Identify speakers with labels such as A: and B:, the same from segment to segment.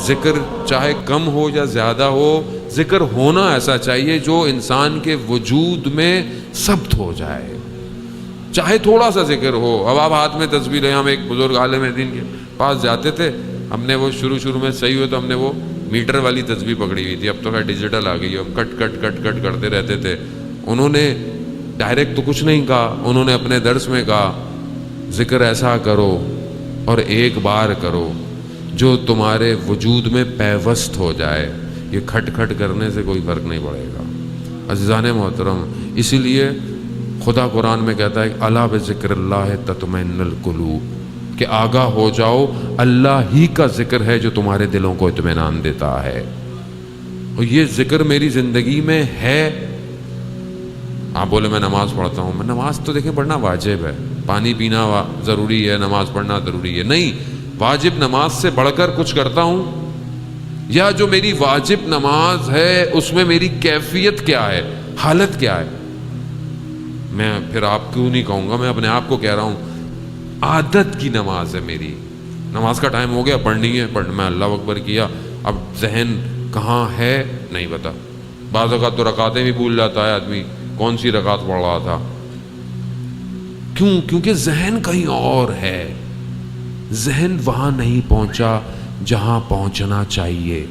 A: ذکر چاہے کم ہو یا زیادہ ہو، ذکر ہونا ایسا چاہیے جو انسان کے وجود میں ثبت ہو جائے، چاہے تھوڑا سا ذکر ہو۔ اب آپ ہاتھ میں تسبیح لیں، ہم ایک بزرگ عالم دین کے پاس جاتے تھے، ہم نے وہ شروع میں صحیح ہوئے تو ہم نے وہ میٹر والی تسبیح پکڑی ہوئی تھی، اب تو خیر ڈیجیٹل آ گئی ہے، ہم کٹ کٹ کٹ کٹ کرتے رہتے تھے۔ انہوں نے ڈائریکٹ تو کچھ نہیں کہا، انہوں نے اپنے درس میں کہا ذکر ایسا کرو اور ایک بار کرو جو تمہارے وجود میں پیوست ہو جائے، یہ کھٹ کھٹ کرنے سے کوئی فرق نہیں پڑے گا۔ عزیزان محترم، اسی لیے خدا قرآن میں کہتا ہے الا بذکر اللہ تطمئن القلوب، کہ آگاہ ہو جاؤ اللہ ہی کا ذکر ہے جو تمہارے دلوں کو اطمینان دیتا ہے۔ اور یہ ذکر میری زندگی میں ہے۔ آپ بولے میں نماز پڑھتا ہوں، میں نماز تو دیکھیں پڑھنا واجب ہے، پانی پینا ضروری ہے، نماز پڑھنا ضروری ہے، نہیں واجب نماز سے بڑھ کر کچھ کرتا ہوں؟ یا جو میری واجب نماز ہے اس میں میری کیفیت کیا ہے، حالت کیا ہے؟ میں پھر آپ کیوں نہیں کہوں گا، میں اپنے آپ کو کہہ رہا ہوں عادت کی نماز ہے میری۔ نماز کا ٹائم ہو گیا، پڑھنی ہے، میں اللہ اکبر کیا، اب ذہن کہاں ہے نہیں پتا، بعض اوقات تو رکعتیں بھی بھول جاتا ہے آدمی، کون سی رکعت پڑھ رہا تھا۔ کیوں؟ کیونکہ ذہن کہیں اور ہے، ذہن وہاں نہیں پہنچا جہاں پہنچنا چاہیے۔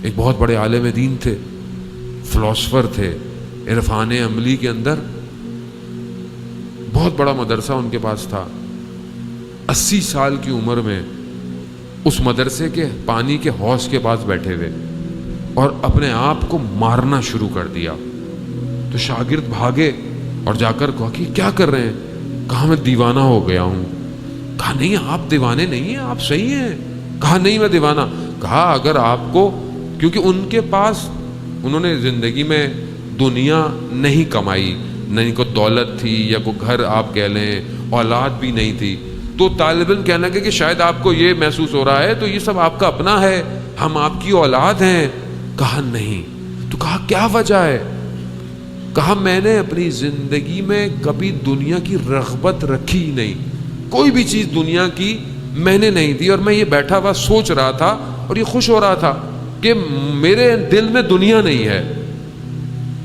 A: ایک بہت بڑے عالم دین تھے، فلاسفر تھے، عرفان عملی کے اندر بہت بڑا مدرسہ ان کے پاس تھا۔ 80 سال کی عمر میں اس مدرسے کے پانی کے حوض کے پاس بیٹھے ہوئے اور اپنے آپ کو مارنا شروع کر دیا۔ تو شاگرد بھاگے اور جا کر کہا کہ کیا کر رہے ہیں؟ کہا میں دیوانہ ہو گیا ہوں۔ کہا نہیں آپ دیوانے نہیں ہیں، آپ صحیح ہیں۔ کہا نہیں میں دیوانہ۔ کہا اگر آپ کو، کیونکہ ان کے پاس انہوں نے زندگی میں دنیا نہیں کمائی، نہ ان کو دولت تھی یا کوئی گھر آپ کہہ لیں، اولاد بھی نہیں تھی، تو طالب علم کہنے لگے کہ شاید آپ کو یہ محسوس ہو رہا ہے تو یہ سب آپ کا اپنا ہے، ہم آپ کی اولاد ہیں۔ کہا نہیں۔ تو کہا کیا وجہ ہے؟ کہا میں نے اپنی زندگی میں کبھی دنیا کی رغبت رکھی ہی نہیں، کوئی بھی چیز دنیا کی میں نے نہیں دی، اور میں یہ بیٹھا ہوا سوچ رہا تھا اور یہ خوش ہو رہا تھا کہ میرے دل میں دنیا نہیں ہے،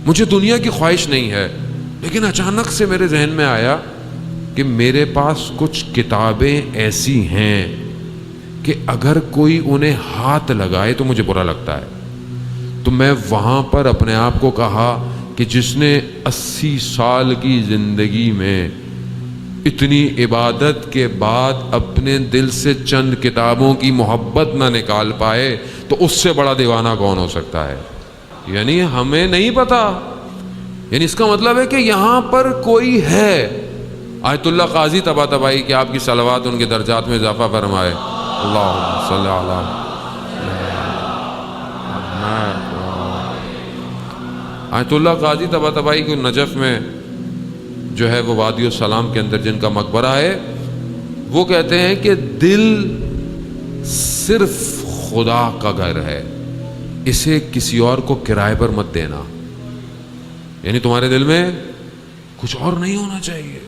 A: مجھے دنیا کی خواہش نہیں ہے۔ لیکن اچانک سے میرے ذہن میں آیا کہ میرے پاس کچھ کتابیں ایسی ہیں کہ اگر کوئی انہیں ہاتھ لگائے تو مجھے برا لگتا ہے۔ تو میں وہاں پر اپنے آپ کو کہا کہ جس نے 80 سال کی زندگی میں اتنی عبادت کے بعد اپنے دل سے چند کتابوں کی محبت نہ نکال پائے تو اس سے بڑا دیوانہ کون ہو سکتا ہے؟ یعنی ہمیں نہیں پتا، یعنی اس کا مطلب ہے کہ یہاں پر کوئی ہے۔ آیت اللہ قاضی طباطبائی کہ آپ کی صلوات ان کے درجات میں اضافہ فرمائے، اللہم صلی علی محمد۔ آیت اللہ قاضی طباطبائی کو نجف میں جو ہے وہ وادی السلام کے اندر جن کا مقبرہ ہے، وہ کہتے ہیں کہ دل صرف خدا کا گھر ہے، اسے کسی اور کو کرائے پر مت دینا، یعنی تمہارے دل میں کچھ اور نہیں ہونا چاہیے۔